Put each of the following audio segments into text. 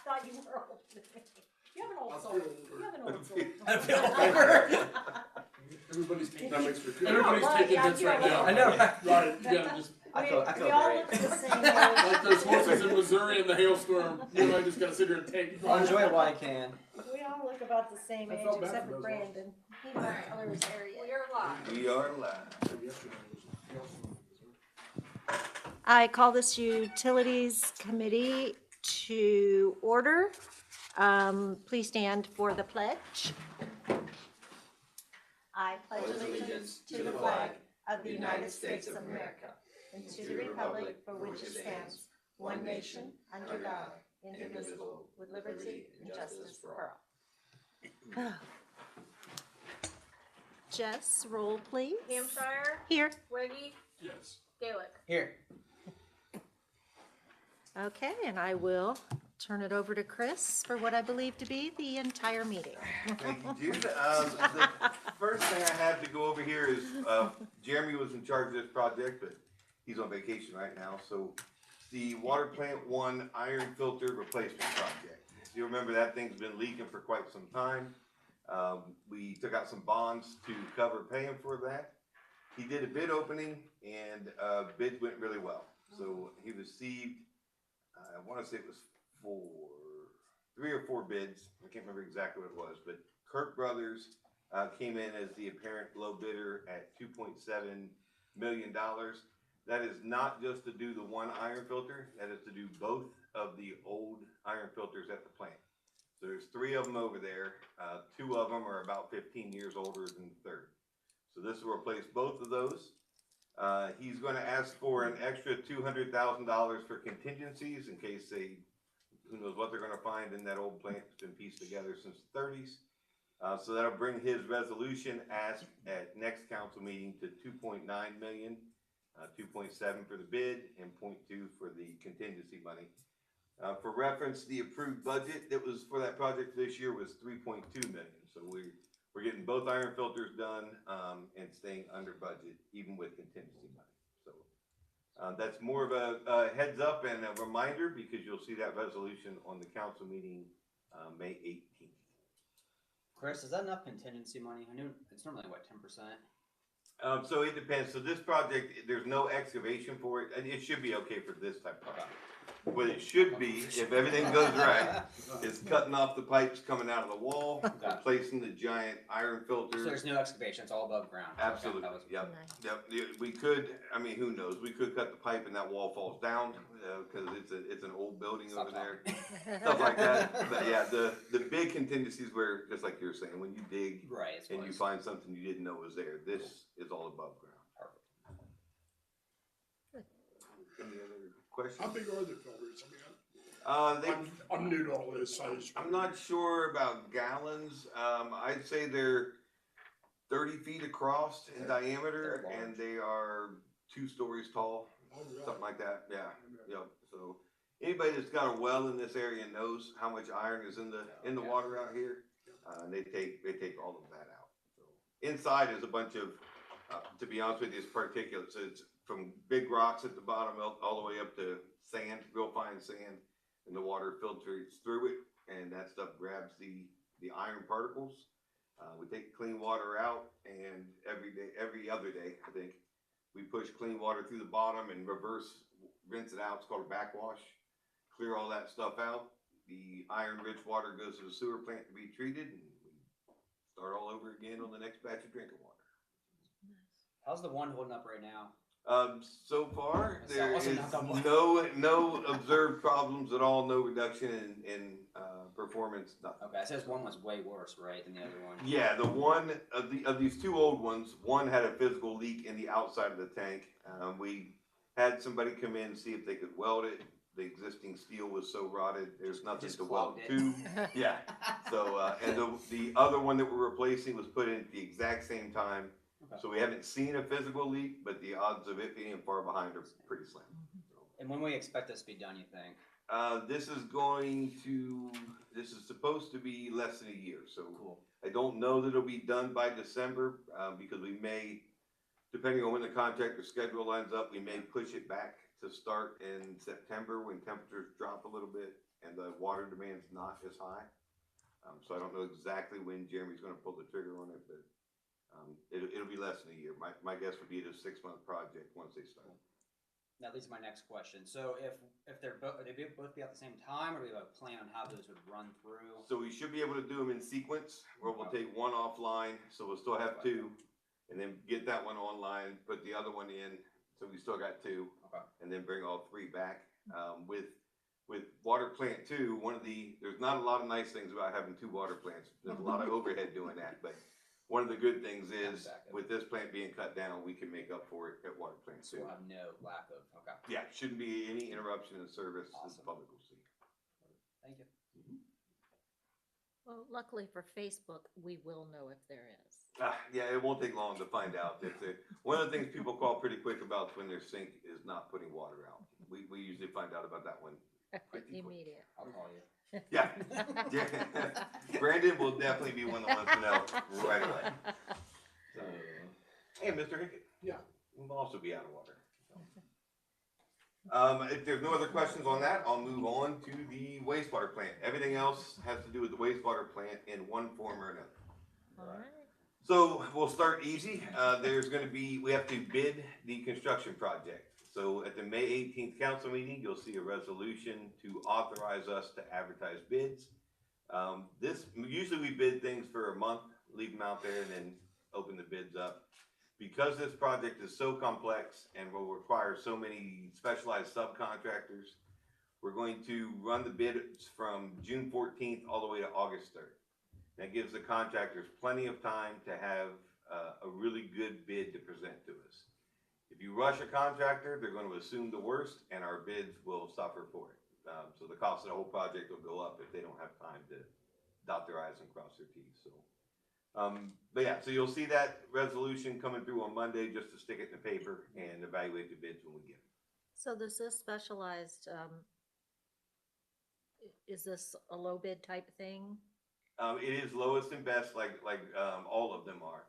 thought you were older than me. You have an old I soul. feel You have an older. old soul. I feel older. Everybody's that makes me feel. Everybody's Everybody's taking yeah, hits you right don't now. look- I know, right? Right, you gotta just I feel we all great. look the same age. like those horses in Missouri in the hailstorm. You know, I just gotta sit here and take it. I'll enjoy it while I can. We all look about the same I age felt bad except for for those Brandon. He doesn't color his hair yet. We're live. We are live. Yesterday was hailstorm in Missouri. I call this Utilities Committee to order. Please stand for the pledge. I pledge allegiance to the flag of the United States of America and to the republic for which it stands, one nation, under God, indivisible, with liberty and justice for all. Jess, roll please. Hampshire, Here. Wiggy, Yes. Gaelic. Here. Okay, and I will turn it over to Chris for what I believe to be the entire meeting. Thank you, Jude. The first thing I have to go over here is, Jeremy was in charge of this project, but he's on vacation right now, so the Water Plant 1 iron filter replacement project. If you remember, that thing's been leaking for quite some time. We took out some bonds to cover paying for that. He did a bid opening and, bids went really well. So he received, I wanna say it was 3 or 4 bids. I can't remember exactly what it was, but Kirk Brothers came in as the apparent low bidder at $2.7 million. That is not just to do the one iron filter, that is to do both of the old iron filters at the plant. So there's 3 of them over there. 2 of them are about 15 years older than the third. So this will replace both of those. He's gonna ask for an extra $200,000 for contingencies in case who knows what they're gonna find in that old plant that's been pieced together since the 30s. So that'll bring his resolution ask at next council meeting to 2.9 million, 2.7 for the bid and 0.2 for the contingency money. For reference, the approved budget that was for that project this year was 3.2 million. So we're getting both iron filters done, and staying under budget even with contingency money. That's more of a heads up and a reminder because you'll see that resolution on the council meeting, May 18th. Chris, is that enough contingency money? I knew it's normally what, 10%? So it depends. So this project, there's no excavation for it, and it should be okay for this type of project. What it should be, if everything goes right, is cutting off the pipes coming out of the wall, replacing the giant iron filter. So there's no excavation, it's all above ground. Absolutely, Okay, that was- yep, yep. We could, I mean, who knows, we could cut the pipe and that wall falls down, cause it's an old building Stop over there. Stuff like that, but yeah, the big contingencies where, just like you were saying, when you dig Right, it's and you was- find something you didn't know was there, this is all above ground. Any other questions? How big are the filters? I'm new to all this. I'm not sure about gallons. I'd say they're 30 feet across in diameter, They're large. and they are 2 stories tall, Oh, really? something like that. Yeah, yep. So anybody that's got a well in this area knows how much iron is in the water out here. They take all of that out. So inside is a bunch of, to be honest with you, it's particulates. So it's from big rocks at the bottom all the way up to sand, real fine sand. And the water filters through it, and that stuff grabs the iron particles. We take clean water out, and every other day, I think, we push clean water through the bottom and rinse it out. It's called a backwash. Clear all that stuff out. The iron-rich water goes to the sewer plant to be treated, and we start all over again on the next batch of drinking water. How's the one holding up right now? So far, So there also is knock on wood. no observed problems at all, no reduction in performance, nothing. Okay, it says one was way worse, right, than the other one? Yeah, the one of these 2 old ones, one had a physical leak in the outside of the tank. We had somebody come in and see if they could weld it. The existing steel was so rotted, there's nothing Just to weld clogged it. to. Yeah, so, and the other one that we're replacing was put in at the exact same time. Okay. So we haven't seen a physical leak, but the odds of it being far behind are pretty slim. So, And when we expect this to be done, you think? this is supposed to be less than a year, so. Cool. I don't know that it'll be done by December, because we may, depending on when the contractor schedule lines up, we may push it back to start in September when temperatures drop a little bit and the water demand's not as high. So I don't know exactly when Jeremy's gonna pull the trigger on it, but, it'll be less than a year. My guess would be it a 6-month project once they start. That leads to my next question. So if they're both, are they both be at the same time, or do we have a plan on how those would run through? So we should be able to do them in sequence, where we'll take one offline, so we'll still have two, and then get that one online, put the other one in, so we still got two, Okay. and then bring all three back. With water plant two, there's not a lot of nice things about having two water plants. There's a lot of overhead doing that, but one of the good things is, with this plant being cut down, we can make up for it at water plant So two. we'll have no lack of, okay. Yeah, shouldn't be any interruption in service as the Awesome. public will see. Thank you. Well, luckily for Facebook, we will know if there is. Yeah, it won't take long to find out. One of the things people call pretty quick about is when their sink is not putting water out. We usually find out about that one pretty quick. Immediate. I'll call you. Yeah. Brandon will definitely be one of the ones to know right away. So, hey, Mr. Hickett. Yeah. We'll also be out of water. If there's no other questions on that, I'll move on to the wastewater plant. Everything else has to do with the wastewater plant in one form or another. All right. So we'll start easy. We have to bid the construction project. So at the May 18th council meeting, you'll see a resolution to authorize us to advertise bids. Usually we bid things for a month, leave them out there, and then open the bids up. Because this project is so complex and will require so many specialized subcontractors, we're going to run the bids from June 14th all the way to August 3rd. That gives the contractors plenty of time to have a really good bid to present to us. If you rush a contractor, they're going to assume the worst, and our bids will suffer for it. So the cost of the whole project will go up if they don't have time to dot their I's and cross their T's. But yeah, so you'll see that resolution coming through on Monday, just to stick it in the paper and evaluate the bids when we get them. So this is specialized, is this a low bid type thing? It is lowest and best, like all of them are.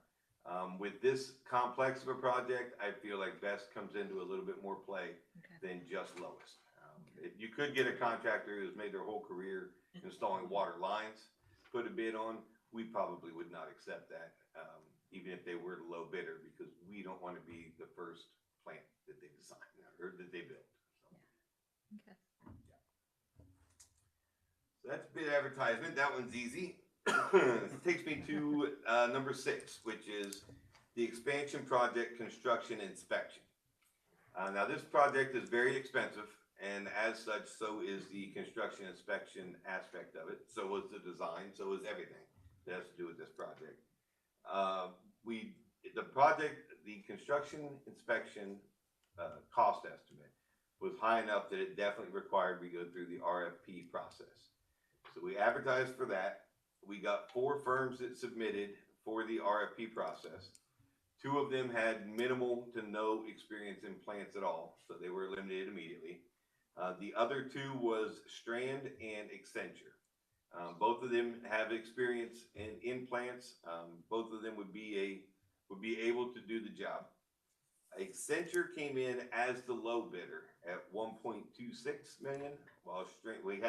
With this complex of a project, I feel like best comes into a little bit more play Okay. than just lowest. If you could get a contractor who's made their whole career installing water lines, put a bid on, we probably would not accept that, even if they were the low bidder, because we don't want to be the first plant that they design or that they build. Okay. So that's bid advertisement. That one's easy. Takes me to number 6, which is the expansion project construction inspection. Now this project is very expensive, and as such, so is the construction inspection aspect of it. So was the design, so is everything that has to do with this project. The construction inspection cost estimate was high enough that it definitely required we go through the RFP process. So we advertised for that. We got 4 firms that submitted for the RFP process. 2 of them had minimal to no experience in plants at all, so they were eliminated immediately. The other 2 was Strand and Accenture. Both of them have experience in plants. Both of them would be able to do the job. Accenture came in as the low bidder at 1.26 million, while Strand, we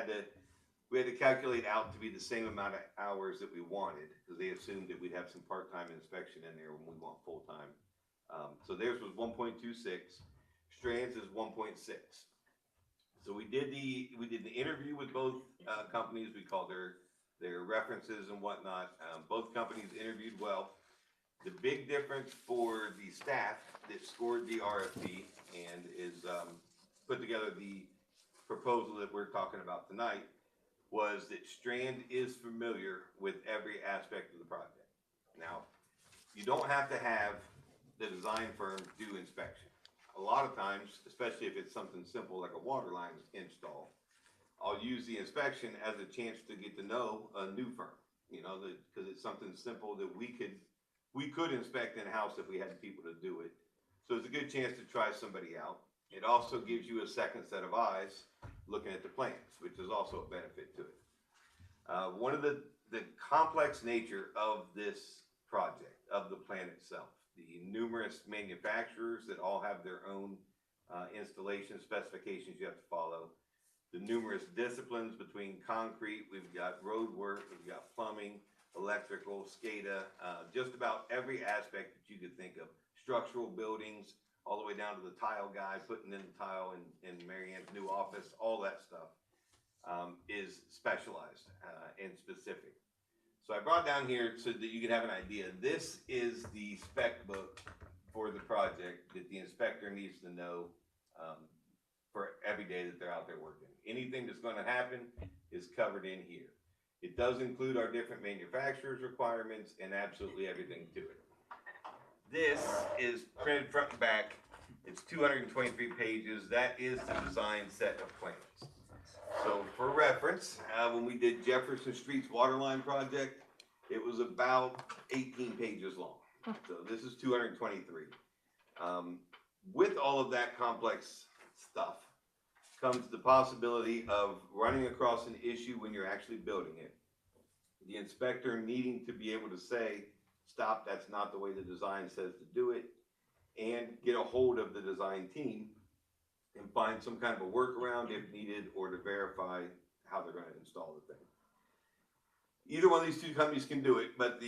had to calculate out to be the same amount of hours that we wanted, because they assumed that we'd have some part-time inspection in there when we want full-time. So theirs was 1.26, Strand's is 1.6. So we did the interview with both companies. We called their references and whatnot. Both companies interviewed well. The big difference for the staff that scored the RFP and is put together the proposal that we're talking about tonight was that Strand is familiar with every aspect of the project. Now, you don't have to have the design firm do inspection. A lot of times, especially if it's something simple like a water line install, I'll use the inspection as a chance to get to know a new firm, because it's something simple that we could inspect in-house if we had people to do it. So it's a good chance to try somebody out. It also gives you a second set of eyes looking at the plans, which is also a benefit to it. One of the complex nature of this project, of the plant itself, the numerous manufacturers that all have their own installation specifications you have to follow, the numerous disciplines between concrete, we've got road work, we've got plumbing, electrical, SCADA, just about every aspect that you could think of. Structural buildings, all the way down to the tile guy putting in the tile in Mary Ann's new office, all that stuff is specialized and specific. So I brought down here so that you can have an idea. This is the spec book for the project that the inspector needs to know for every day that they're out there working. Anything that's going to happen is covered in here. It does include our different manufacturers' requirements and absolutely everything to it. This is printed front and back. It's 223 pages. That is the design set of plans. So for reference, when we did Jefferson Street's waterline project, it was about 18 pages long. So this is 223. With all of that complex stuff comes the possibility of running across an issue when you're actually building it. The inspector needing to be able to say, stop, that's not the way the design says to do it, and get a hold of the design team and find some kind of a workaround if needed, or to verify how they're going to install the thing. Either one of these two companies can do it, but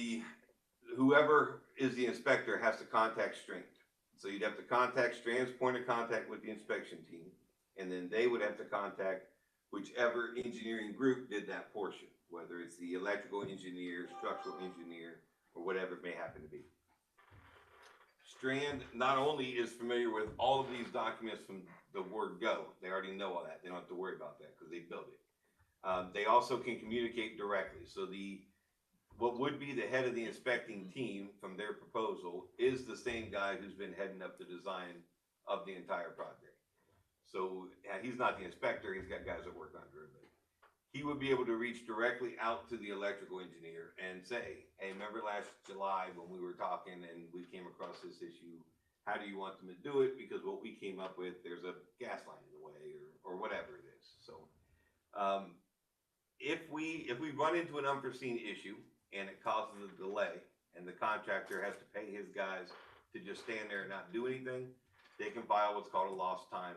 whoever is the inspector has to contact Strand. So you'd have to contact Strand's point of contact with the inspection team, and then they would have to contact whichever engineering group did that portion, whether it's the electrical engineer, structural engineer, or whatever it may happen to be. Strand not only is familiar with all of these documents from the word go, they already know all that. They don't have to worry about that because they built it. They also can communicate directly. So what would be the head of the inspecting team from their proposal is the same guy who's been heading up the design of the entire project. So he's not the inspector, he's got guys that work under him. He would be able to reach directly out to the electrical engineer and say, hey, remember last July when we were talking and we came across this issue, how do you want them to do it? Because what we came up with, there's a gas line in the way or whatever it is. So if we run into an unforeseen issue and it causes a delay and the contractor has to pay his guys to just stand there and not do anything, they can file what's called a lost time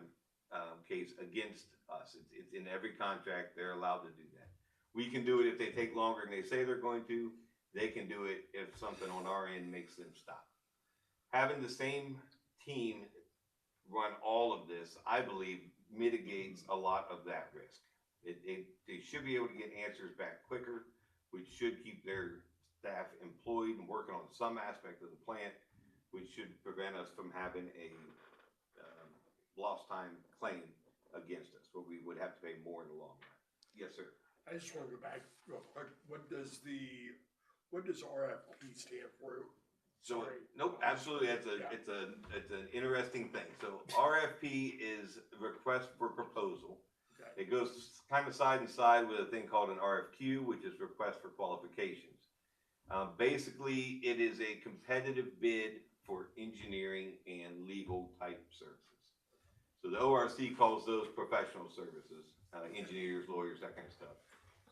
case against us. It's in every contract. They're allowed to do that. We can do it if they take longer than they say they're going to. They can do it if something on our end makes them stop. Having the same team run all of this, I believe, mitigates a lot of that risk. They should be able to get answers back quicker, which should keep their staff employed and working on some aspect of the plant, which should prevent us from having a lost time claim against us, where we would have to pay more in the long run. Yes, sir. I just want to go back real quick. What does RFP stand for? So, Sorry. nope, absolutely. It's an interesting thing. So RFP is request for proposal. Okay. It goes kind of side and side with a thing called an RFQ, which is request for qualifications. Basically, it is a competitive bid for engineering and legal type services. So the ORC calls those professional services, engineers, lawyers, that kind of stuff.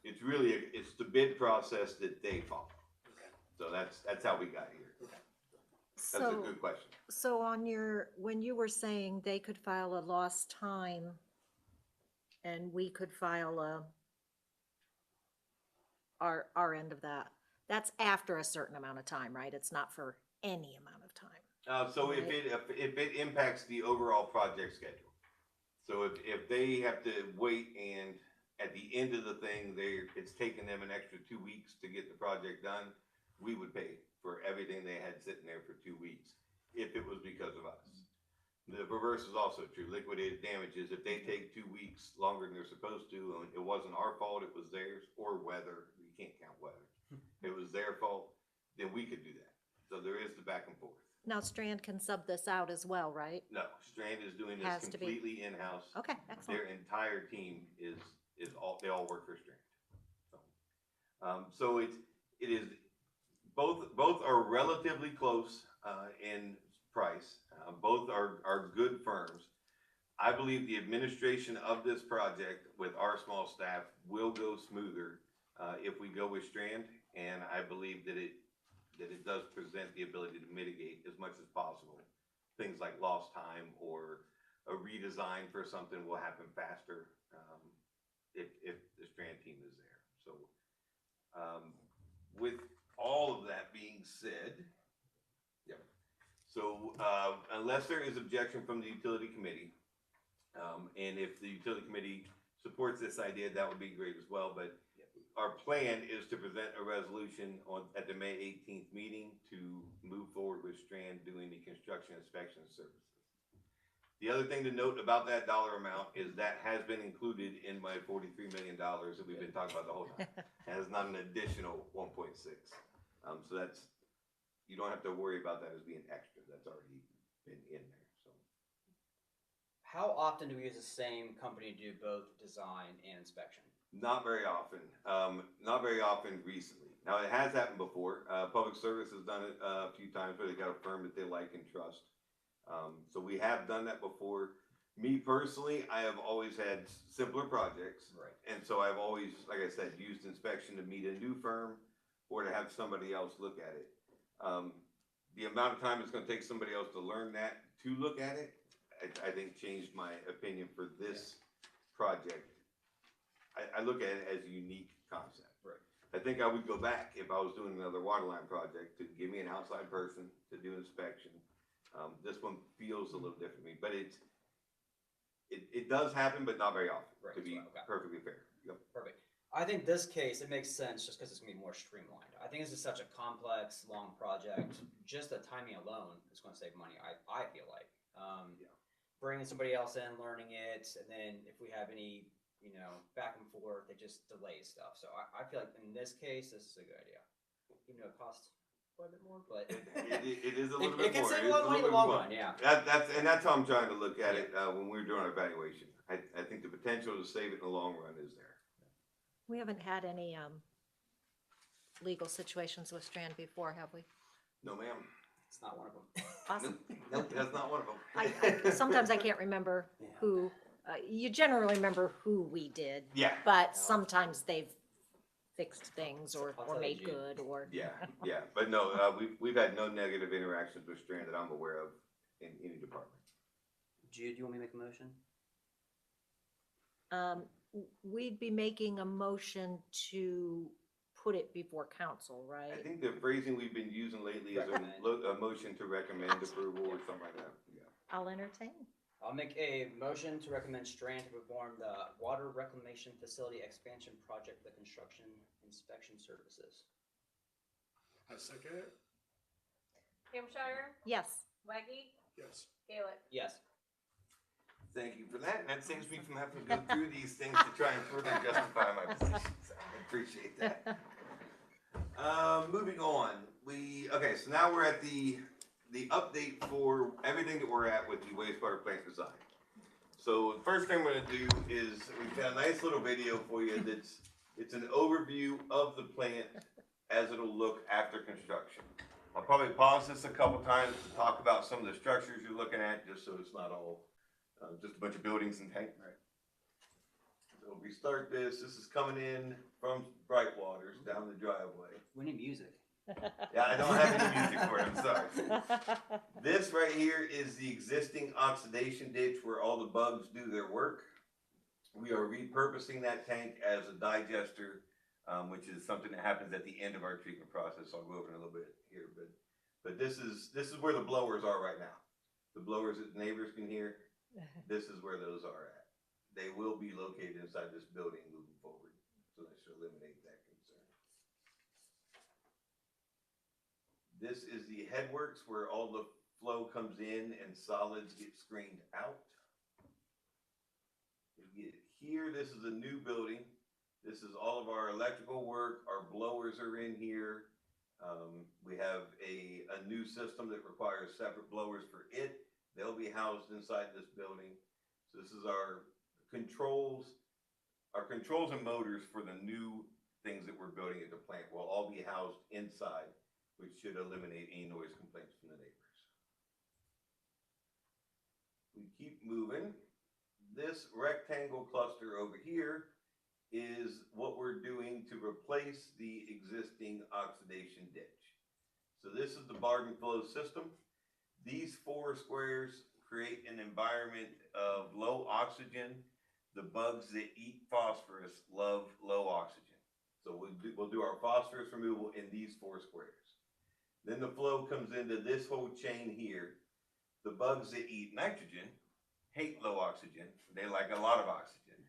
It's really, it's the bid process that they follow. Okay. So that's how we got here. Okay. That's a So, good question. so when you were saying they could file a lost time and we could file our end of that, that's after a certain amount of time, right? It's not for any amount of time. So if it impacts the overall project schedule, so if they have to wait and at the end of the thing, it's taking them an extra 2 weeks to get the project done, we would pay for everything they had sitting there for 2 weeks, if it was because of us. The reverse is also true. Liquidated damages, if they take 2 weeks longer than they're supposed to, it wasn't our fault, it was theirs, or weather, you can't count weather. It was their fault, then we could do that. So there is the back and forth. Now Strand can sub this out as well, right? No, Strand is doing Has this to be. completely in-house. Okay, excellent. Their entire team they all work for Strand. So it is, both are relatively close in price. Both are good firms. I believe the administration of this project with our small staff will go smoother if we go with Strand, and I believe that it does present the ability to mitigate as much as possible things like lost time or a redesign for something will happen faster, if the Strand team is there. So, with all of that being said, yep. So, unless there is objection from the utility committee, and if the utility committee supports this idea, that would be great as well, but our plan is to present a resolution at the May 18th meeting to move forward with Strand doing the construction inspection services. The other thing to note about that dollar amount is that has been included in my $43 million that we've been talking about the whole time. That is not an additional 1.6. So that's, you don't have to worry about that as being extra. That's already been in there. So How often do we use the same company to do both design and inspection? not very often. Not very often recently. Now it has happened before. Public Service has done it a few times where they got a firm that they like and trust. So we have done that before. Me personally, I have always had simpler projects. Right. And so I've always, like I said, used inspection to meet a new firm or to have somebody else look at it. The amount of time it's gonna take somebody else to learn that, to look at it, I think changed my opinion for this project. I look at it as a unique concept. Right. I think I would go back if I was doing another water line project to give me an outside person to do inspection. This one feels a little different to me, but it does happen, but not very often, Right, to be okay. perfectly fair. Yep. Perfect. I think this case, it makes sense just because it's gonna be more streamlined. I think this is such a complex, long project. Just the timing alone is gonna save money, I feel like. Yeah. Bringing somebody else in, learning it, and then if we have any, back and forth, it just delays stuff. So I feel like in this case, this is a good idea. Even though it costs quite a bit more, but It is a little bit it can more. save It a is lot of money in the little long bit run, more. yeah. That's how I'm trying to look at it when we're doing our evaluation. I think the potential to save it in the long run is there. We haven't had any legal situations with Strand before, have we? No, ma'am. It's not one of them. Awesome. Nope, that's not one of them. Sometimes I can't remember Yeah. who, you generally remember who we did, Yeah, but sometimes they've fixed things I'll or tell you, made Jude. good or. yeah, but no, we've had no negative interactions with Strand that I'm aware of in any department. Jude, do you want me to make a motion? We'd be making a motion to put it before council, I right? think the phrasing we've been using lately is Recommend. a motion to recommend approval or something like that. Yeah. I'll entertain. I'll make a motion to recommend Strand to perform the water reclamation facility expansion project, the construction inspection services. I second it. Hampshire, Yes. Waggy, Yes. Gaelic. Yes. Thank you for that. And that saves me from having to go through these things to try and further justify my position. So I appreciate that. Moving on, okay, so now we're at the update for everything that we're at with the wastewater plant design. So the first thing we're gonna do is, we've got a nice little video for you it's an overview of the plant as it'll look after construction. I'll probably pause this a couple times to talk about some of the structures you're looking at, just so it's not all just a bunch of buildings and tank. Right. So we start this is coming in from Brightwaters down the driveway. We need music. Yeah, I don't have any music for it, I'm sorry. This right here is the existing oxidation ditch where all the bugs do their work. We are repurposing that tank as a digester, which is something that happens at the end of our treatment process. I'll go over it in a little bit here, but this is where the blowers are right now. The blowers that the neighbors can hear, this is where those are at. They will be located inside this building moving forward, so that should eliminate that concern. This is the headworks where all the flow comes in and solids get screened out. You get here, this is a new building. This is all of our electrical work. Our blowers are in here. We have a new system that requires separate blowers for it. They'll be housed inside this building. So this is our controls and motors for the new things that we're building at the plant will all be housed inside, which should eliminate any noise complaints from the neighbors. We keep moving. This rectangle cluster over here is what we're doing to replace the existing oxidation ditch. So this is the Barden flow system. These 4 squares create an environment of low oxygen. The bugs that eat phosphorus love low oxygen. So we'll do our phosphorus removal in these 4 squares. Then the flow comes into this whole chain here. The bugs that eat nitrogen hate low oxygen. They like a lot of oxygen.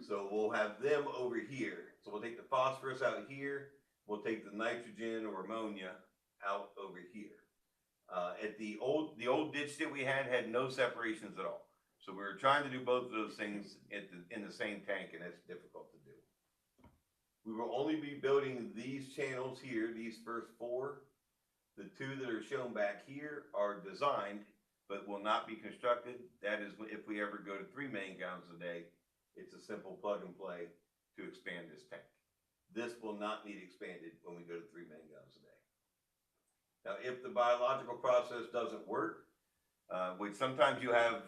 So we'll have them over here. So we'll take the phosphorus out here. We'll take the nitrogen or ammonia out over here. At the old ditch that we had no separations at all. So we were trying to do both of those things in the same tank, and that's difficult to do. We will only be building these channels here, these first 4. The 2 that are shown back here are designed, but will not be constructed. That is if we ever go to 3 million gallons a day, it's a simple plug and play to expand this tank. This will not need expanded when we go to 3 million gallons a day. Now, if the biological process doesn't work, which sometimes you have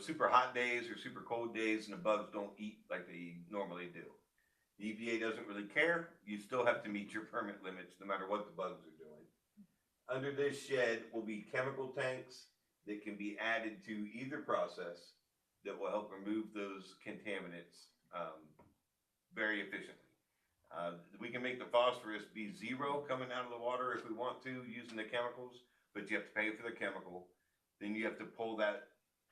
super hot days or super cold days and the bugs don't eat like they normally do. The EPA doesn't really care. You still have to meet your permit limits no matter what the bugs are doing. Under this shed will be chemical tanks that can be added to either process that will help remove those contaminants very efficiently. We can make the phosphorus be 0 coming out of the water if we want to using the chemicals, but you have to pay for the chemical. Then you have to pull that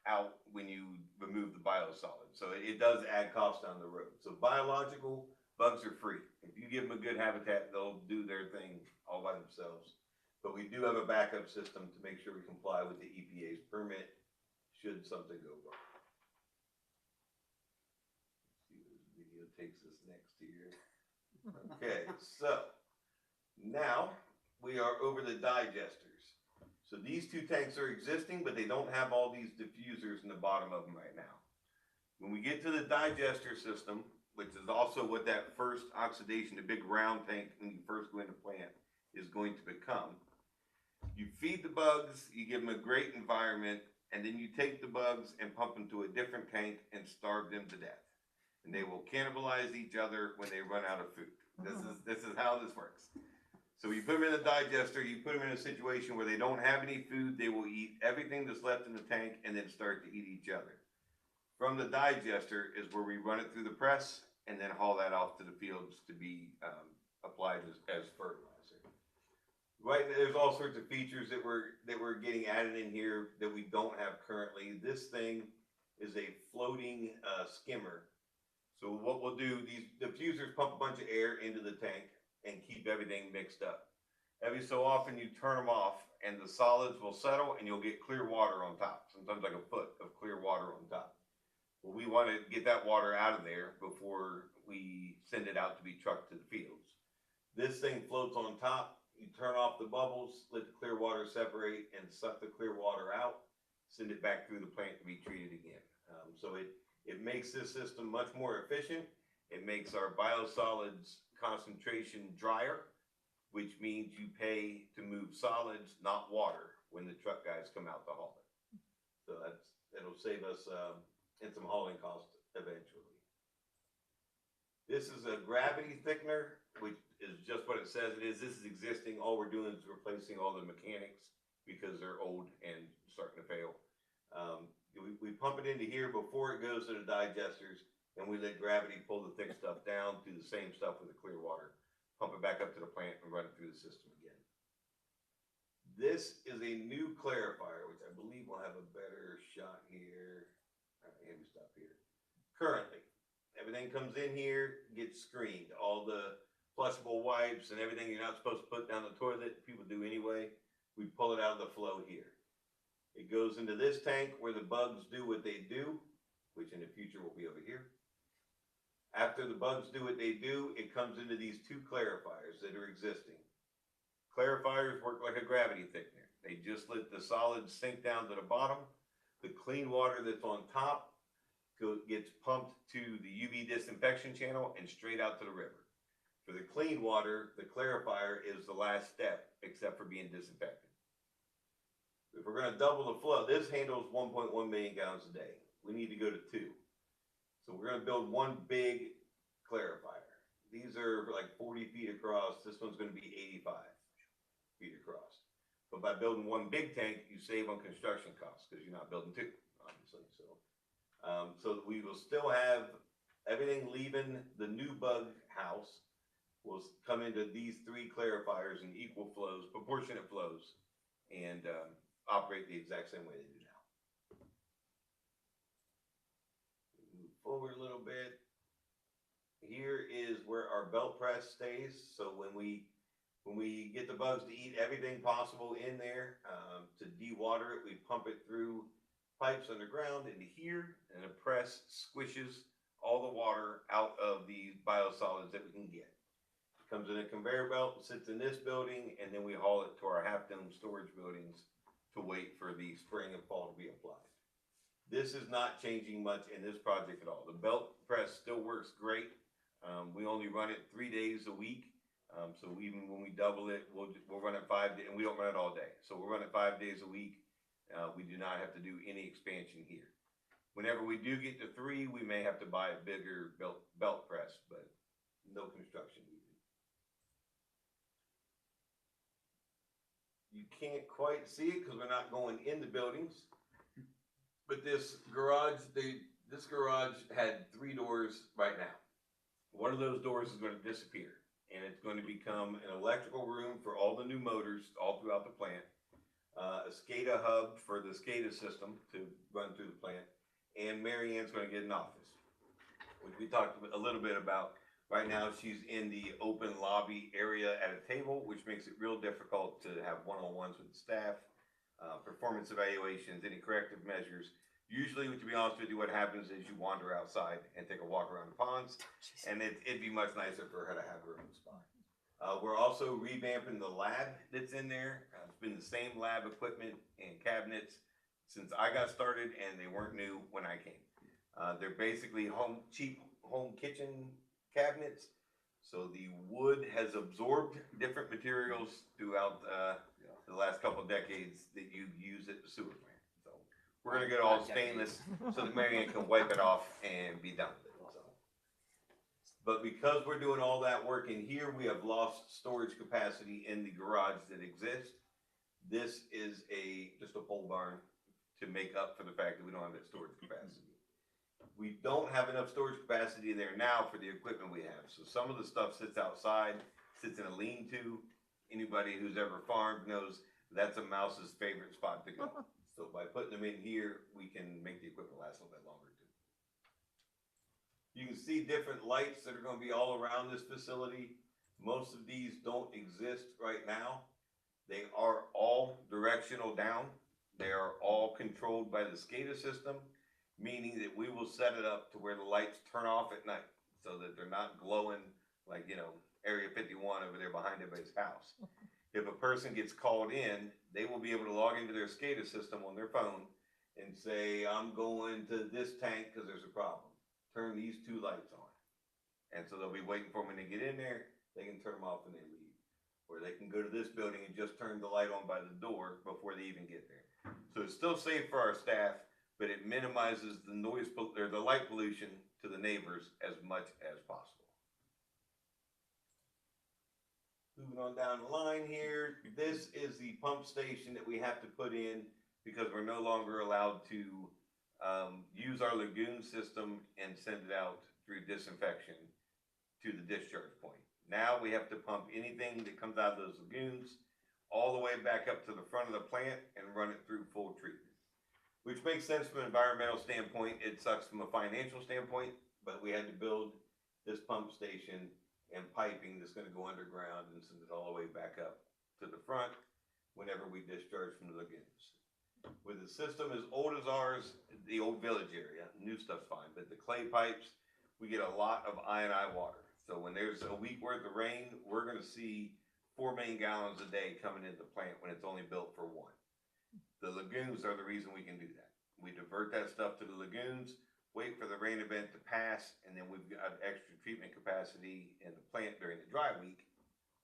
out when you remove the biosolid. So it does add cost down the road. So biological bugs are free. If you give them a good habitat, they'll do their thing all by themselves. But we do have a backup system to make sure we comply with the EPA's permit should something go wrong. Let's see where this video takes us next here. Okay, so now we are over the digesters. So these 2 tanks are existing, but they don't have all these diffusers in the bottom of them right now. When we get to the digester system, which is also what that first oxidation, the big round tank when you first go into plant, is going to become. You feed the bugs, you give them a great environment, and then you take the bugs and pump them to a different tank and starve them to death. And they will cannibalize each other when they run out of food. This is how this works. So you put them in a digester, you put them in a situation where they don't have any food, they will eat everything that's left in the tank and then start to eat each other. From the digester is where we run it through the press and then haul that off to the fields to be applied as fertilizer. Right, there's all sorts of features that we're getting added in here that we don't have currently. This thing is a floating skimmer. So what we'll do, these diffusers pump a bunch of air into the tank and keep everything mixed up. Every so often you turn them off and the solids will settle and you'll get clear water on top, sometimes like a foot of clear water on top. Well, we want to get that water out of there before we send it out to be trucked to the fields. This thing floats on top. You turn off the bubbles, let the clear water separate and suck the clear water out, send it back through the plant to be treated again. So it makes this system much more efficient. It makes our biosolids concentration drier, which means you pay to move solids, not water, when the truck guys come out to haul it. So that'll save us in some hauling costs eventually. This is a gravity thickener, which is just what it says it is. This is existing. All we're doing is replacing all the mechanics because they're old and starting to fail. We pump it into here before it goes to the digesters, and we let gravity pull the thick stuff down, do the same stuff with the clear water, pump it back up to the plant and run it through the system again. This is a new clarifier, which I believe will have a better shot here. All right, let me stop here. Currently, everything comes in here, gets screened. All the flushable wipes and everything you're not supposed to put down the toilet, people do anyway, we pull it out of the flow here. It goes into this tank where the bugs do what they do, which in the future will be over here. After the bugs do what they do, it comes into these 2 clarifiers that are existing. Clarifiers work like a gravity thickener. They just let the solids sink down to the bottom. The clean water that's on top gets pumped to the UV disinfection channel and straight out to the river. For the clean water, the clarifier is the last step, except for being disinfected. If we're going to double the flow, this handles 1.1 million gallons a day. We need to go to 2. So we're going to build one big clarifier. These are like 40 feet across. This one's going to be 85 feet across. The But by building one big tank, you save on construction costs, because you're not building two, obviously, so. So we will still have everything leaving the new bug house will come into these three clarifiers in equal flows, proportionate flows, and operate the exact same way they do now. Move forward a little bit. Here is where our belt press stays. So when we get the bugs to eat everything possible in there, to dewater it, we pump it through pipes underground into here, and the press squishes all the water out of the biosolids that we can get. It comes in a conveyor belt, sits in this building, and then we haul it to our half-dome storage buildings to wait for the spring and fall to be applied. This is not changing much in this project at all. The belt press still works great. We only run it 3 days a week. So even when we double it, we'll run it 5 days, and we don't run it all day. So we'll run it 5 days a week. We do not have to do any expansion here. Whenever we do get to 3, we may have to buy a bigger belt press, but no construction needed. You can't quite see it because we're not going in the buildings. But this garage had 3 doors right now. One of those doors is going to disappear, and it's going to become an electrical room for all the new motors all throughout the plant, a SCADA hub for the SCADA system to run through the plant, and Mary Ann's going to get an office, which we talked a little bit about. Right now, she's in the open lobby area at a table, which makes it real difficult to have one-on-ones with the staff, performance evaluations, any corrective measures. Usually, to be honest with you, what happens is you wander outside and take a walk around the ponds, and it'd be much nicer for her to have her own spot. We're also revamping the lab that's in there. It's been the same lab equipment and cabinets since I got started, and they weren't new when I came. They're basically cheap home kitchen cabinets. So the wood has absorbed different materials throughout the last couple of decades that you use at the sewer plant. So we're gonna get all stainless so that Mary Ann can wipe it off and be done with it. So. But because we're doing all that work in here, we have lost storage capacity in the garage that exists. This is just a pole barn to make up for the fact that we don't have that storage capacity. We don't have enough storage capacity there now for the equipment we have. So some of the stuff sits outside, sits in a lean-to. Anybody who's ever farmed knows that's a mouse's favorite spot to go. So by putting them in here, we can make the equipment last a little bit longer too. You can see different lights that are going to be all around this facility. Most of these don't exist right now. They are all directional down. They are all controlled by the SCADA system, meaning that we will set it up to where the lights turn off at night so that they're not glowing like, Area 51 over there behind everybody's house. If a person gets called in, they will be able to log into their SCADA system on their phone and say, I'm going to this tank because there's a problem. Turn these 2 lights on. And so they'll be waiting for them to get in there. They can turn them off when they leave. Or they can go to this building and just turn the light on by the door before they even get there. So it's still safe for our staff, but it minimizes the noise or the light pollution to the neighbors as much as possible. Moving on down the line here, this is the pump station that we have to put in because we're no longer allowed to use our lagoon system and send it out through disinfection to the discharge point. Now we have to pump anything that comes out of those lagoons all the way back up to the front of the plant and run it through full treatment. Which makes sense from an environmental standpoint. It sucks from a financial standpoint, but we had to build this pump station and piping that's going to go underground and send it all the way back up to the front whenever we discharge from the lagoons. With a system as old as ours, the old village area, new stuff's fine, but the clay pipes, we get a lot of I&I water. So when there's a week worth of rain, we're going to see 4 million gallons a day coming into the plant when it's only built for 1. The lagoons are the reason we can do that. We divert that stuff to the lagoons, wait for the rain event to pass, and then we've got extra treatment capacity in the plant during the dry week.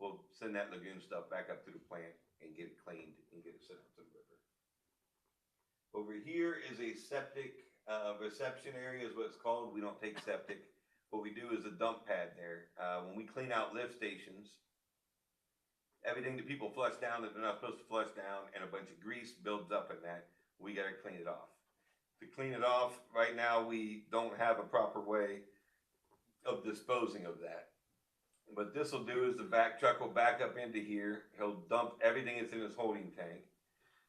We'll send that lagoon stuff back up to the plant and get it cleaned and get it sent out to the river. Over here is a septic reception area is what it's called. We don't take septic. What we do is a dump pad there. When we clean out lift stations, everything that people flush down that they're not supposed to flush down, and a bunch of grease builds up in that, we gotta clean it off. To clean it off, right now, we don't have a proper way of disposing of that. What this will do is the back truck will back up into here, he'll dump everything that's in his holding tank.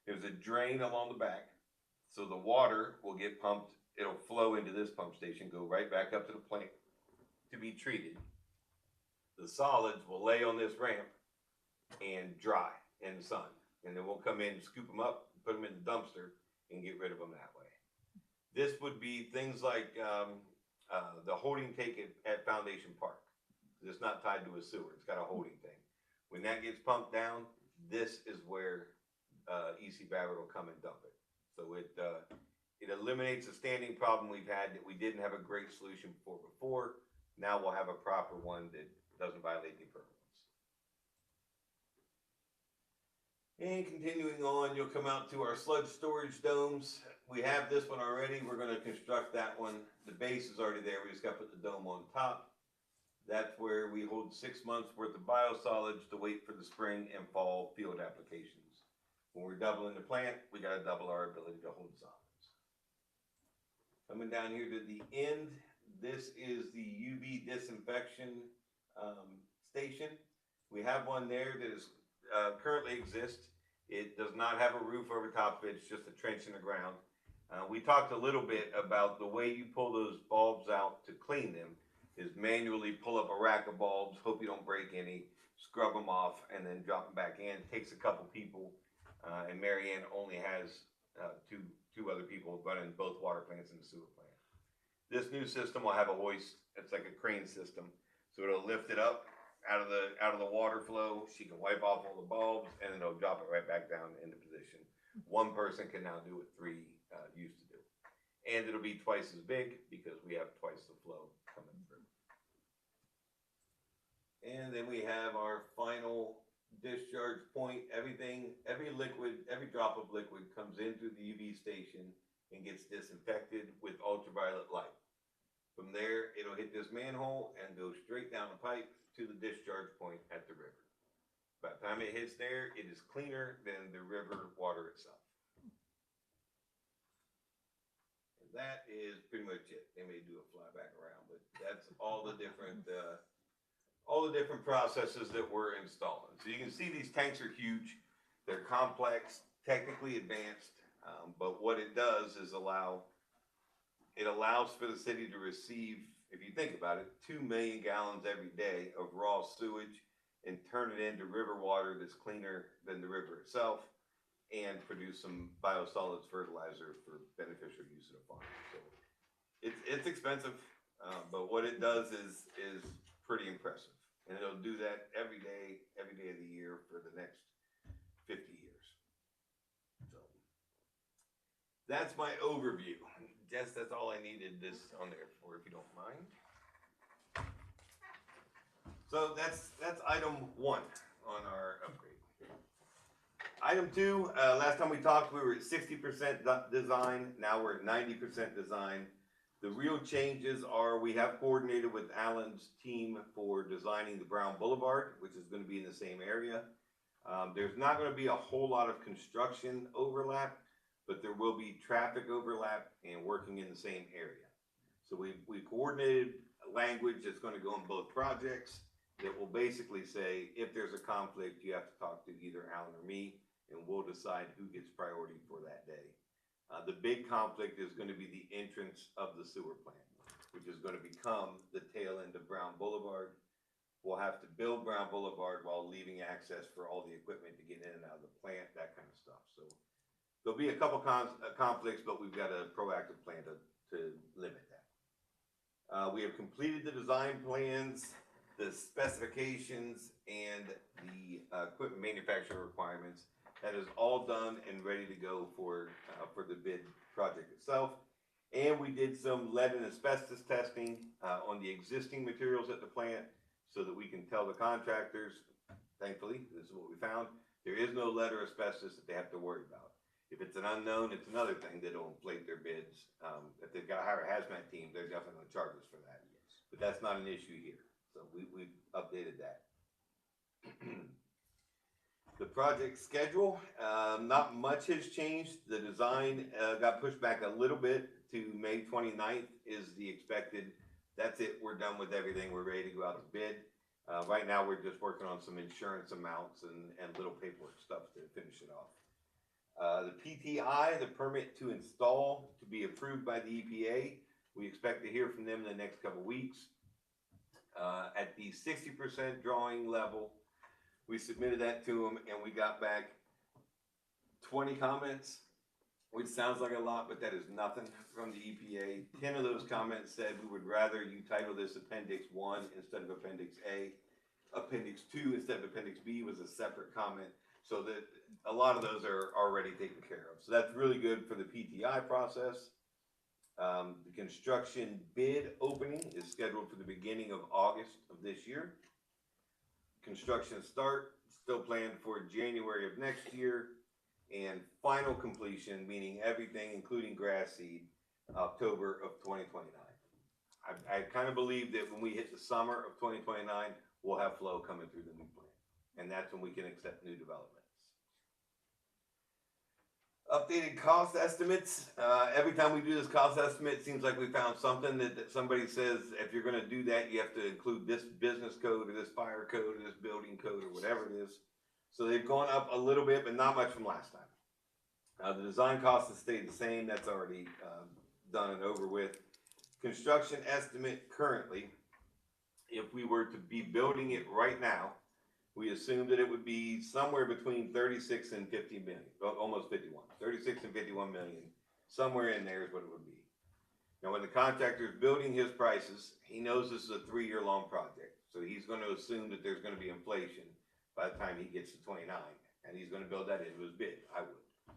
There's a drain along the back, so the water will get pumped, it'll flow into this pump station, go right back up to the plant to be treated. The solids will lay on this ramp and dry in the sun, and then we'll come in, scoop them up, put them in the dumpster, and get rid of them that way. This would be things like the holding tank at Foundation Park. It's not tied to a sewer, it's got a holding tank. When that gets pumped down, this is where EC Babbitt will come and dump it. So it eliminates a standing problem we've had that we didn't have a great solution for before. Now we'll have a proper one that doesn't violate any permits. And continuing on, you'll come out to our sludge storage domes. We have this one already. We're going to construct that one. The base is already there. We just got to put the dome on top. That's where we hold 6 months worth of biosolids to wait for the spring and fall field applications. When we're doubling the plant, we got to double our ability to hold solids. Coming down here to the end, this is the UV disinfection station. We have one there that is currently exists. It does not have a roof over top of it. It's just a trench in the ground. We talked a little bit about the way you pull those bulbs out to clean them is manually pull up a rack of bulbs, hope you don't break any, scrub them off, and then drop them back in. It takes a couple people, and Marianne only has two other people running both water plants and the sewer plant. This new system will have a hoist. It's like a crane system, so it'll lift it up out of the water flow. She can wipe off all the bulbs, and then it'll drop it right back down into position. One person can now do what three used to do, and it'll be twice as big because we have twice the flow coming through. And then we have our final discharge point. Every liquid, every drop of liquid comes into the UV station and gets disinfected with ultraviolet light. From there, it'll hit this manhole and go straight down the pipe to the discharge point at the river. By the time it hits there, it is cleaner than the river water itself. And that is pretty much it. They may do a flyback around, but that's all the different processes that we're installing. So you can see these tanks are huge. They're complex, technically advanced, but what it does is allows for the city to receive, if you think about it, 2 million gallons every day of raw sewage and turn it into river water that's cleaner than the river itself and produce some biosolids fertilizer for beneficial use in the farm. So it's expensive, but what it does is pretty impressive. And it'll do that every day of the year for the next 50 years. So that's my overview. Jess, that's all I needed this on there for, if you don't mind. So that's item 1 on our upgrade. Item 2, last time we talked, we were at 60% design. Now we're at 90% design. The real changes are we have coordinated with Alan's team for designing the Brown Boulevard, which is going to be in the same area. There's not going to be a whole lot of construction overlap, but there will be traffic overlap and working in the same area. So we coordinated language that's going to go in both projects that will basically say if there's a conflict, you have to talk to either Alan or me, and we'll decide who gets priority for that day. The big conflict is going to be the entrance of the sewer plant, which is going to become the tail end of Brown Boulevard. We'll have to build Brown Boulevard while leaving access for all the equipment to get in and out of the plant, that kind of stuff. So there'll be a couple conflicts, but we've got a proactive plan to limit that. We have completed the design plans, the specifications, and the equipment manufacturer requirements. That is all done and ready to go for the bid project itself. And we did some lead and asbestos testing on the existing materials at the plant so that we can tell the contractors, thankfully, this is what we found, there is no lead or asbestos that they have to worry about. If it's an unknown, it's another thing that'll inflate their bids. If they've got to hire a hazmat team, they're definitely going to charge us for that. Yes. But that's not an issue here. So we've updated that. The project schedule, not much has changed. The design got pushed back a little bit to May 29th is the expected. That's it. We're done with everything. We're ready to go out to bid. Right now, we're just working on some insurance amounts and little paperwork stuff to finish it off. The PTI, the permit to install, to be approved by the EPA. We expect to hear from them in the next couple weeks. At the 60% drawing level, we submitted that to them and we got back 20 comments, which sounds like a lot, but that is nothing from the EPA. 10 of those comments said we would rather you title this Appendix 1 instead of Appendix A. Appendix 2 instead of Appendix B was a separate comment, so that a lot of those are already taken care of. So that's really good for the PTI process. The construction bid opening is scheduled for the beginning of August of this year. Construction start still planned for January of next year, and final completion, meaning everything including grass seed, October of 2029. I kind of believe that when we hit the summer of 2029, we'll have flow coming through the new plant, and that's when we can accept new developments. Updated cost estimates. Every time we do this cost estimate, it seems like we found something that somebody says, if you're going to do that, you have to include this business code or this fire code or this building code or whatever it is. So they've gone up a little bit, but not much from last time. The design cost has stayed the same. That's already done and over with. Construction estimate currently, if we were to be building it right now, we assumed that it would be somewhere between 36 and 50 million, almost 51, 36 and 51 million, somewhere in there is what it would be. Now, when the contractor is building his prices, he knows this is a 3-year long project. So he's going to assume that there's going to be inflation by the time he gets to 29, and he's going to build that into his bid. I would.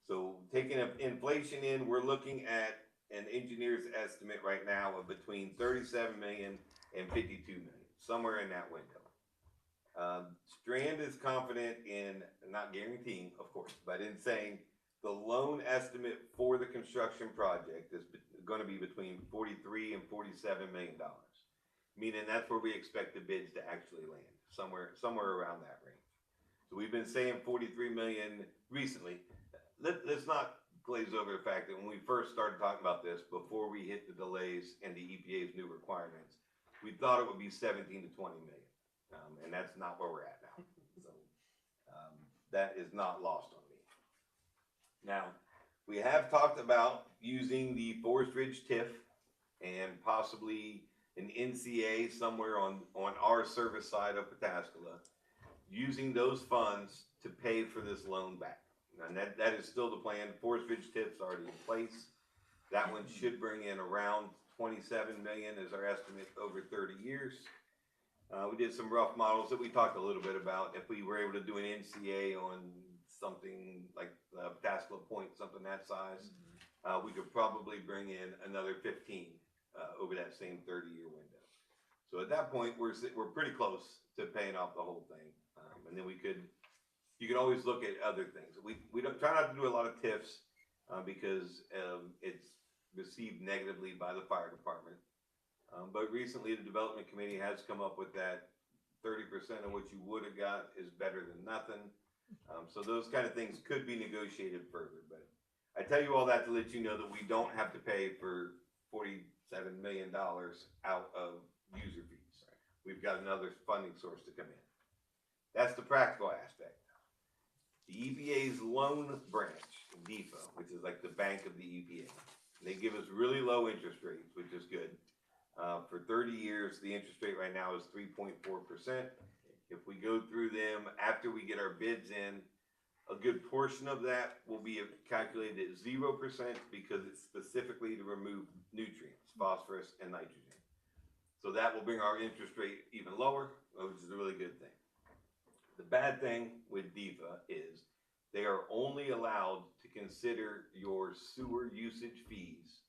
So taking inflation in, we're looking at an engineer's estimate right now of between 37 million and 52 million, somewhere in that window. Strand is confident in, not guaranteeing, of course, but in saying the loan estimate for the construction project is going to be between 43 and 47 million dollars, meaning that's where we expect the bids to actually land, somewhere around that range. So we've been saying 43 million recently. Let's not glaze over the fact that when we first started talking about this, before we hit the delays and the EPA's new requirements, we thought it would be 17 to 20 million. And that's not where we're at now. So that is not lost on me. Now, we have talked about using the Forest Ridge TIF and possibly an NCA somewhere on our service side of Pataskala, using those funds to pay for this loan back. And that is still the plan. Forest Ridge TIF's already in place. That one should bring in around 27 million is our estimate over 30 years. We did some rough models that we talked a little bit about. If we were able to do an NCA on something like Pataskala Point, something that size, we could probably bring in another 15 over that same 30-year window. So at that point, we're pretty close to paying off the whole thing. And then you could always look at other things. We don't try not to do a lot of TIFs because it's received negatively by the fire department. But recently, the development committee has come up with that 30% of what you would have got is better than nothing. So those kind of things could be negotiated further. But I tell you all that to let you know that we don't have to pay for $47 million out of user fees. We've got another funding source to come in. That's the practical aspect. The EPA's loan branch, DEFA, which is like the bank of the EPA, they give us really low interest rates, which is good. For 30 years, the interest rate right now is 3.4%. If we go through them after we get our bids in, a good portion of that will be calculated at 0% because it's specifically to remove nutrients, phosphorus and nitrogen. So that will bring our interest rate even lower, which is a really good thing. The bad thing with DEFA is they are only allowed to consider your sewer usage fees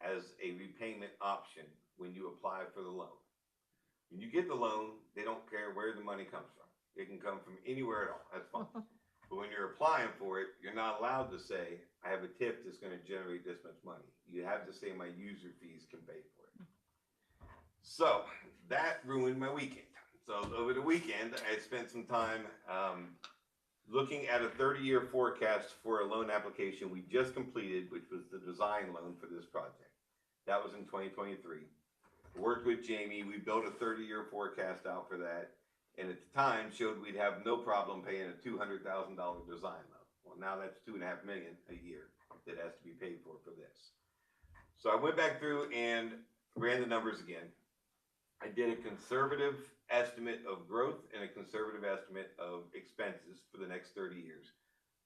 as a repayment option when you apply for the loan. When you get the loan, they don't care where the money comes from. It can come from anywhere at all. That's fine. But when you're applying for it, you're not allowed to say, I have a TIF that's going to generate this much money. You have to say my user fees can pay for it. So that ruined my weekend. So over the weekend, I spent some time looking at a 30-year forecast for a loan application we just completed, which was the design loan for this project. That was in 2023. Worked with Jamie, we built a 30-year forecast out for that, and at the time showed we'd have no problem paying a $200,000 design loan. Well, now that's $2.5 million a year that has to be paid for this. So I went back through and ran the numbers again. I did a conservative estimate of growth and a conservative estimate of expenses for the next 30 years,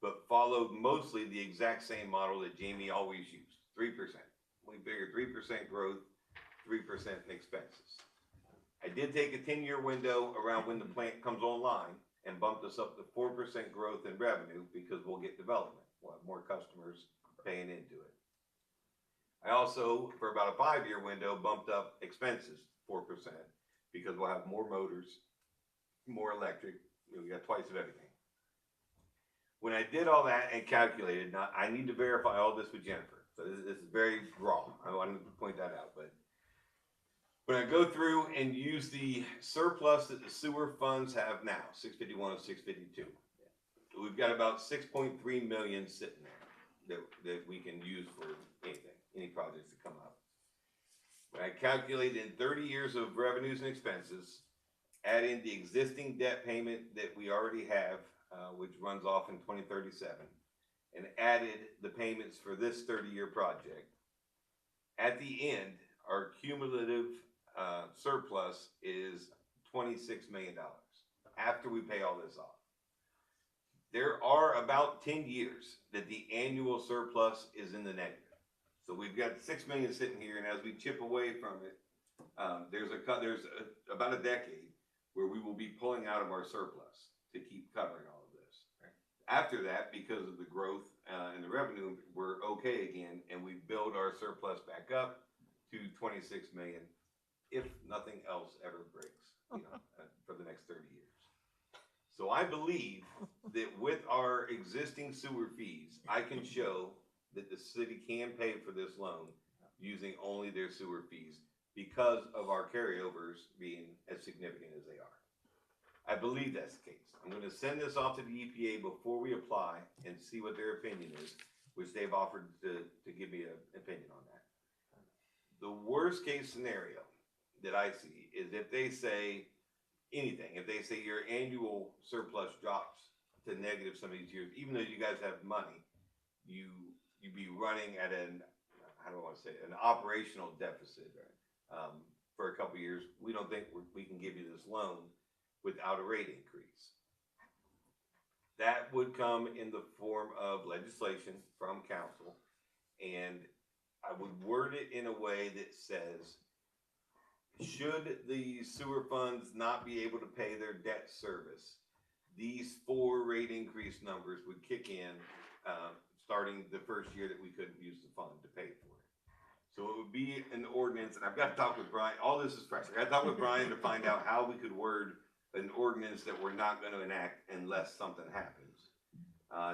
but followed mostly the exact same model that Jamie always used, 3%. We figured 3% growth, 3% in expenses. I did take a 10-year window around when the plant comes online and bumped us up to 4% growth in revenue because we'll get development. We'll have more customers paying into it. I also, for about a 5-year window, bumped up expenses 4% because we'll have more motors, more electric, we got twice of everything. When I did all that and calculated, now I need to verify all this with Jennifer. So this is very raw. I wanted to point that out. But when I go through and use the surplus that the sewer funds have now, 651 and 652, we've got about 6.3 million sitting there that we can use for anything, any projects that come up. When I calculate in 30 years of revenues and expenses, add in the existing debt payment that we already have, which runs off in 2037, and added the payments for this 30-year project, at the end, our cumulative surplus is $26 million after we pay all this off. There are about 10 years that the annual surplus is in the negative. So we've got 6 million sitting here, and as we chip away from it, there's about a decade where we will be pulling out of our surplus to keep covering all of this. Right. After that, because of the growth and the revenue, we're okay again, and we build our surplus back up to 26 million, if nothing else ever breaks, for the next 30 years. So I believe that with our existing sewer fees, I can show that the city can pay for this loan using only their sewer fees because of our carryovers being as significant as they are. I believe that's the case. I'm going to send this off to the EPA before we apply and see what their opinion is, which they've offered to give me an opinion on that. The worst case scenario that I see is if they say anything, if they say your annual surplus drops to negative some of these years, even though you guys have money, you'd be running at an, how do I want to say it, an operational deficit for a couple of years. We don't think we can give you this loan without a rate increase. That would come in the form of legislation from council, and I would word it in a way that says, should the sewer funds not be able to pay their debt service, these 4 rate increase numbers would kick in starting the first year that we couldn't use the fund to pay for it. So it would be an ordinance, and I've got to talk with Brian. All this is fresh. I got to talk with Brian to find out how we could word an ordinance that we're not going to enact unless something happens.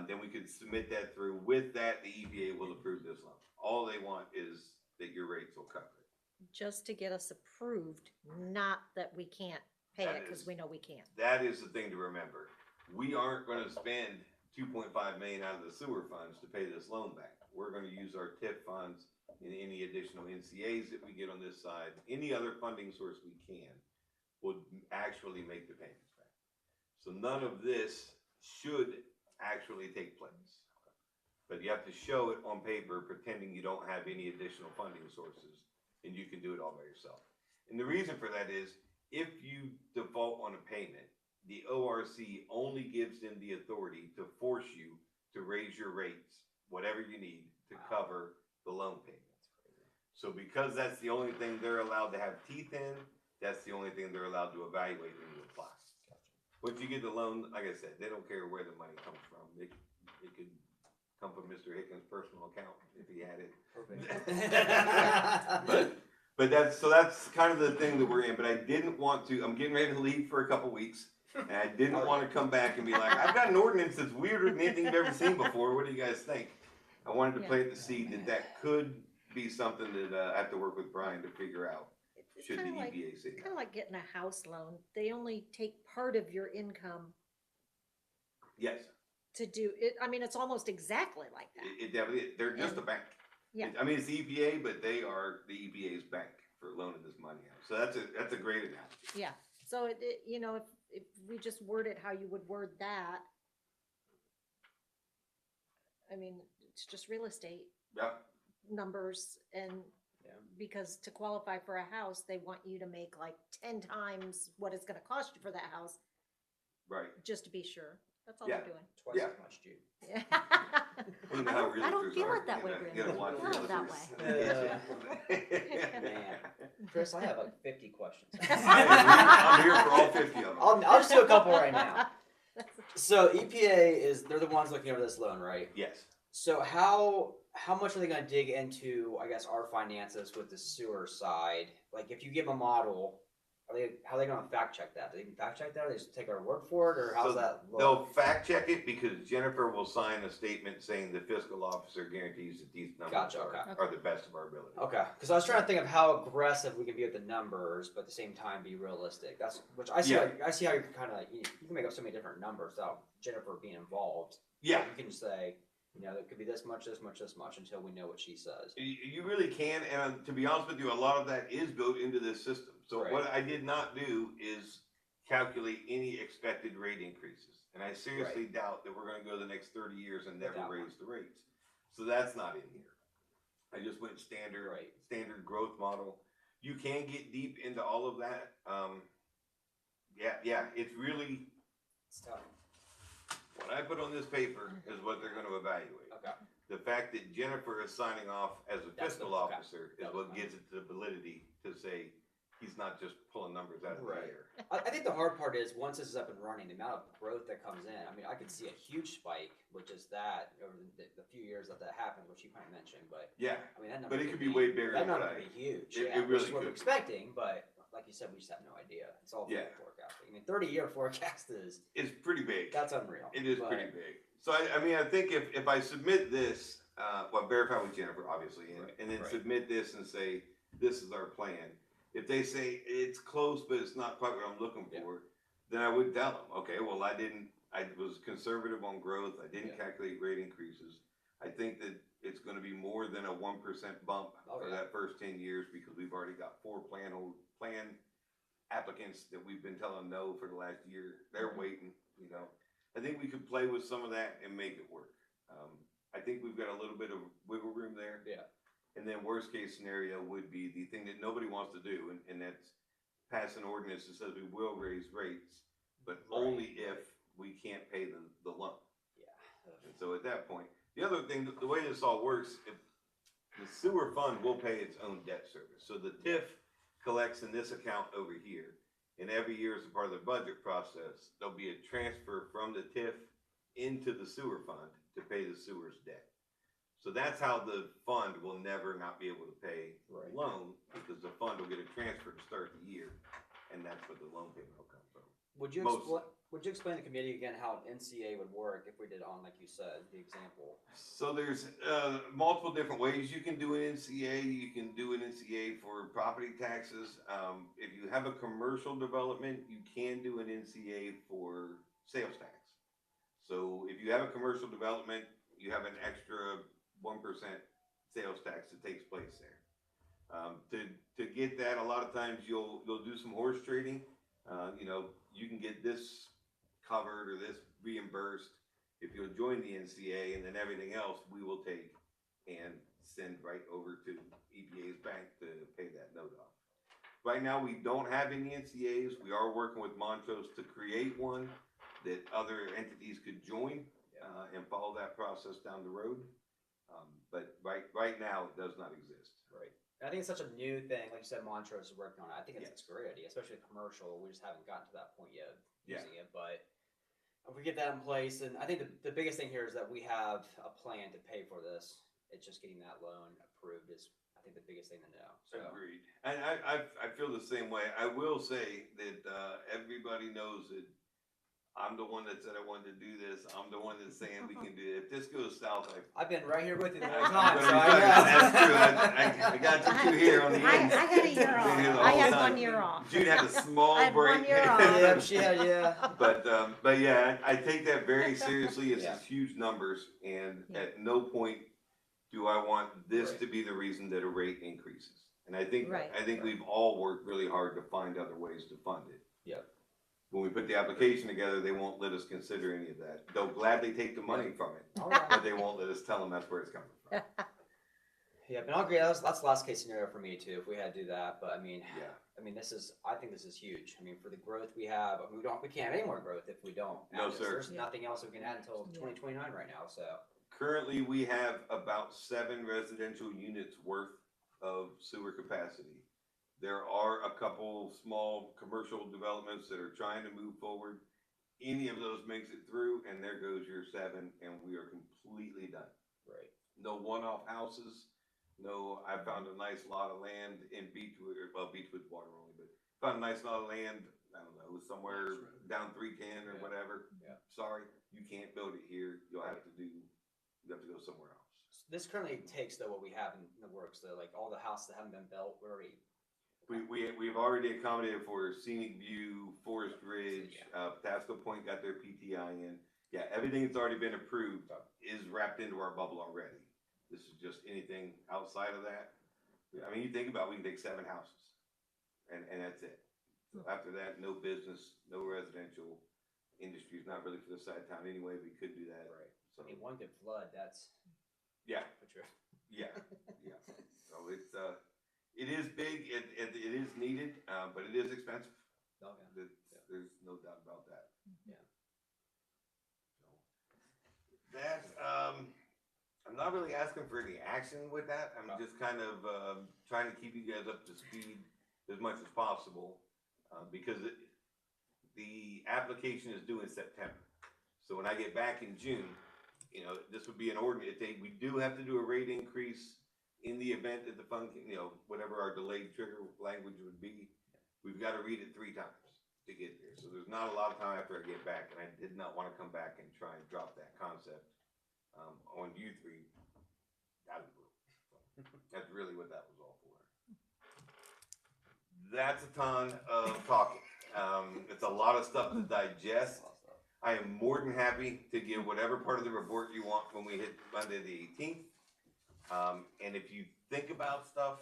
Then we could submit that through. With that, the EPA will approve this loan. All they want is that your rates will cover it. Just to get us approved, not that we can't pay That it, because is- we know we can't. That is the thing to remember. We aren't going to spend $2.5 million out of the sewer funds to pay this loan back. We're going to use our TIF funds and any additional NCAs that we get on this side, any other funding source we can, would actually make the payments back. So none of this should actually take place. But you have to show it on paper, pretending you don't have any additional funding sources, and you can do it all by yourself. And the reason for that is, if you default on a payment, the ORC only gives them the authority to force you to raise your rates, whatever you need, to cover the loan payment. So because that's the only thing they're allowed to have teeth in, that's the only thing they're allowed to evaluate when you apply. Once you get the loan, like I said, they don't care where the money comes from. It could come from Mr. Hickens' personal account if he had it. But that's kind of the thing that we're in. But I didn't want to. I'm getting ready to leave for a couple weeks, and I didn't want to come back and be like, I've got an ordinance that's weirder than anything you've ever seen before. What do you guys think? I wanted to plant the seed that could be something that I have to work with Brian to figure out. It's Should the kind of like, EPA see that? kind of like getting a house loan. They only take part of your income Yes, to do it. I mean, it's almost exactly like that. it definitely, they're just a bank. Yeah. I mean, it's the EPA, but they are the EPA's bank for loaning this money out. So that's a great analogy. Yeah. So you know, if we just word it how you would word that, I mean, it's just real estate Yeah, numbers, and Yeah. because to qualify for a house, they want you to make like 10 times what it's going to cost you for that house, right. just to be sure. That's all Yeah. they're doing. Twice Yeah. as much, Jude. Yeah. You know how I don't realtors feel are. it that way, You gotta Brandon. watch I feel it that realtors. Man. Chris, I have like 50 questions. I'm here for all 50 of them. I'll just do a couple right now. So EPA they're the ones looking over this loan, right? Yes. So how much are they going to dig into, I guess, our finances with the sewer side? Like, if you give a model, how are they going to fact check that? Do they even fact check that, or they just take our word for it, or how's So that look? They'll fact check it because Jennifer will sign a statement saying the fiscal officer guarantees that these numbers Gotcha, are the best of our ability. Okay, because I was trying to think of how aggressive we can be with the numbers, but at the same time be realistic. That's which I see. Yeah. I see how you're kind of you can make up so many different numbers without Jennifer being involved. Yeah. You can say, it could be this much, this much, this much until we know what she says. You really can, and to be honest with you, a lot of that is built into this system. So Right. what I did not do is calculate any expected rate increases. And I seriously doubt that we're gonna go the next 30 years and never Without raise the rates. So that's not in here. I just went standard growth model. You can get deep into all of that. Yeah, it's really, It's tough. what I put on this paper is what they're gonna evaluate. Okay. The fact that Jennifer is signing off as a That's fiscal okay. officer is what gives it the validity to say he's not just pulling numbers out of the Right. air. I think the hard part is once this is up and running, the amount of growth that comes in. I mean, I could see a huge spike with just that over the few years that happened, which you kind of mentioned. But Yeah, I mean, that number but it could be way bigger That than what number I. could be huge. it yeah, which really is what we're could. expecting, but like you said, we just have no idea. It's all Yeah. forecasting. I mean, 30-year forecast It's pretty big. that's unreal. It is but- pretty big. So I mean, I think if I submit this, verify with Jennifer, obviously, and then Right. submit this and say, this is our plan. If they say it's close, but it's not quite what I'm looking Yeah. for, then I would tell them, okay, well, I was conservative on growth. I didn't Yeah. calculate rate increases. I think that it's gonna be more than a 1% bump Oh, for yeah. that first 10 years because we've already got 4 plan applicants that we've been telling no for the last year. They're Mm-hmm. waiting. I think we could play with some of that and make it work. I think we've got a little bit of wiggle room there. Yeah. And then worst case scenario would be the thing that nobody wants to do, and that's pass an ordinance that says we will raise rates, but only if we can't pay the loan. Yeah. And so at that point, the other thing, the way this all works, if the sewer fund will pay its own debt service. So the TIF collects in this account over here, and every year as a part of the budget process, there'll be a transfer from the TIF into the sewer fund to pay the sewer's debt. So that's how the fund will never not be able to pay the Right. loan, because the fund will get a transfer to start the year, and that's what the loan payment will come from. Would you Mostly. explain to the committee again how an NCA would work if we did on, like you said, the example? So there's multiple different ways you can do an NCA. You can do an NCA for property taxes. If you have a commercial development, you can do an NCA for sales tax. So if you have a commercial development, you have an extra 1% sales tax that takes place there. To get that, a lot of times you'll do some horse trading. You can get this covered or this reimbursed if you'll join the NCA, and then everything else we will take and send right over to EPA's bank to pay that note off. Right now, we don't have any NCAs. We are working with Montrose to create one that other entities could join and follow that process down the road. But right now, it does not exist. Right. I think it's such a new thing. Like you said, Montrose is working on it. I think it's Yes. a great idea, especially commercial. We just haven't gotten to that point yet of Yeah. using it. But if we get that in place, and I think the biggest thing here is that we have a plan to pay for this. It's just getting that loan approved is, I think, the biggest thing to know. So Agreed. And I feel the same way. I will say that everybody knows that I'm the one that said I wanted to do this. I'm the one that's saying we can do it. If this goes south, I've been right here with you the whole I'm time, gonna so be I fine. know. That's true. I got you two here on the I end. had a year off. Been here the I whole had time. 1 year off. Jude had a small I had break. 1 year off. Yeah, she had, yeah. But yeah, I take that very seriously. It's Yeah. just huge numbers, and Yeah. at no point do I want this Right. to be the reason that a rate increases. And I think Right. we've all worked really hard to find other ways to fund it. Yep. When we put the application together, they won't let us consider any of that. They'll gladly take the money from it, Oh, yeah. but they won't let us tell them that's where it's coming from. Yeah, but I'll agree. That's the last case scenario for me too. If we had to do that, but I mean, Yeah. I think this is huge. I mean, for the growth we have, I mean, we can't have any more growth if we don't. No, add this. sir. There's Yeah. nothing else we can add until Yeah. 2029 right now. So Currently, we have about 7 residential units worth of sewer capacity. There are a couple small commercial developments that are trying to move forward. Any of those makes it through, and there goes your 7, and we are completely done. right. No one-off houses. No, I found a nice lot of land in Beechwood, well, Beechwood's water only, but found a nice lot of land, I don't know, somewhere down 310 or Yeah. whatever. Yeah. Sorry, you can't build it here. You have to go somewhere else. This currently takes though what we have in the works though, like all the houses that haven't been built. We're already We've already accommodated for Scenic View, Forest Ridge, Pasco Point got their PTI in. Yeah, everything that's already been approved is wrapped into our bubble already. This is just anything outside of that. I mean, you think about, it, we can take 7 houses, and that's it. So after that, no business, no residential, industry's not really for this side of town anyway, we could do that. right. So, I mean, one good flood. That's yeah, for sure. yeah, yeah. So it is big, it is needed, but it is expensive. Oh, yeah. There's no doubt about that. Yeah. So, that, I'm not really asking for any action with that. I'm No. just kind of, trying to keep you guys up to speed as much as possible. Because the application is due in September. So when I get back in June, this would be an ordinance. We do have to do a rate increase in the event that the fund, whatever our delayed trigger language would be. We've got to read it 3 times to get there. So there's not a lot of time after I get back, and I did not want to come back and try and drop that concept on you 3 out of the blue. So that's really what that was all for. That's a ton of talking. It's a lot of stuff to digest. I am more than happy to give whatever part of the report you want when we hit Monday the 18th. And if you think about stuff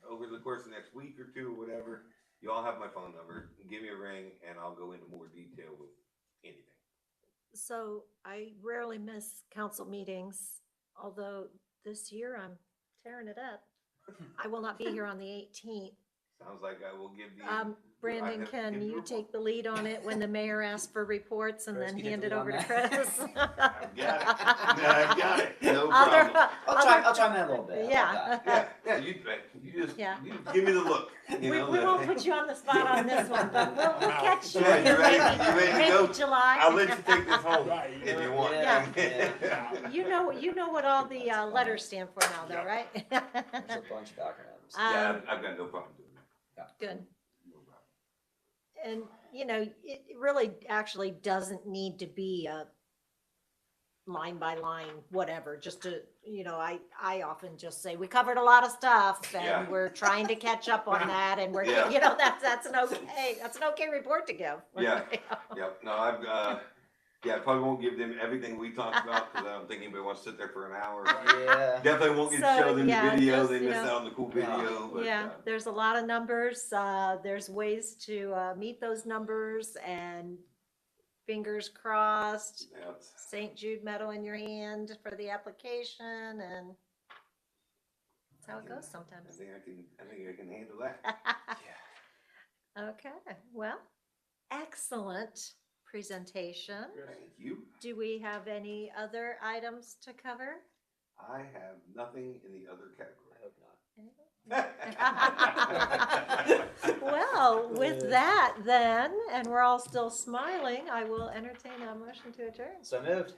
over the course of the next week or 2 or whatever, you all have my phone number. Give me a ring and I'll go into more detail with anything. So I rarely miss council meetings, although this year I'm tearing it up. I will not be here on the 18th. Sounds like I will give the. Brandon, give can the you report. take the lead on it when the mayor asks for reports and Chris, then you take hand the it lead over on to that? Chris? I've got it. No Other- problem. I'll chime in a little bit. Yeah. Yeah, you just Yeah. you give me the look. We won't put you on the spot on this one, but we'll catch you. Yeah, you ready? You ready to Maybe go? July. I'll let you take this home Right. if you want. Yeah. You know what all the letters stand for now, though, right? There's a bunch of acronyms. Yeah, I've got no problem doing that. Good. No problem. And, it really actually doesn't need to be a line by line, whatever, just to, I often just say, we covered a lot of stuff Yeah. and we're trying to catch up on that and we're, Yeah. that's an okay report to give. Yeah. Yep, no, I probably won't give them everything we talked about, because I don't think anybody wants to sit there for an hour. Yeah. Definitely won't get to So, show them yeah, the video, just, they miss out on the cool video, but, Yeah, there's a lot of numbers. There's ways to meet those numbers and fingers crossed. yeah, it's- St. Jude medal in your hand for the application, and that's how it goes I sometimes. think I can handle that. Okay, well, excellent presentation. Thank you. Do we have any other items to cover? I have nothing in the other I hope not. Well, with that then, and we're all still smiling, I will entertain a motion to adjourn. So moved.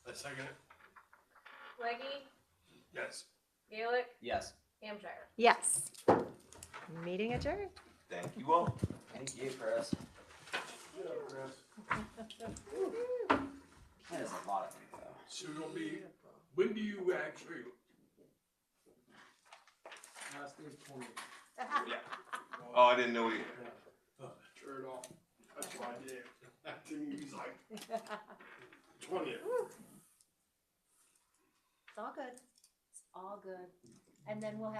A second. Leggy, Yes. Gaelic, Yes. Hampshire. Yes. Meeting adjourned. Thank you all. Thank you, Chris. Yeah, Chris. That is a lot of money though. So it'll be, when do you actually? Last day's 20. Oh, I didn't know he, Turn it off. That's what I did. That to me was like 20th. It's all good. It's all good. And then we'll have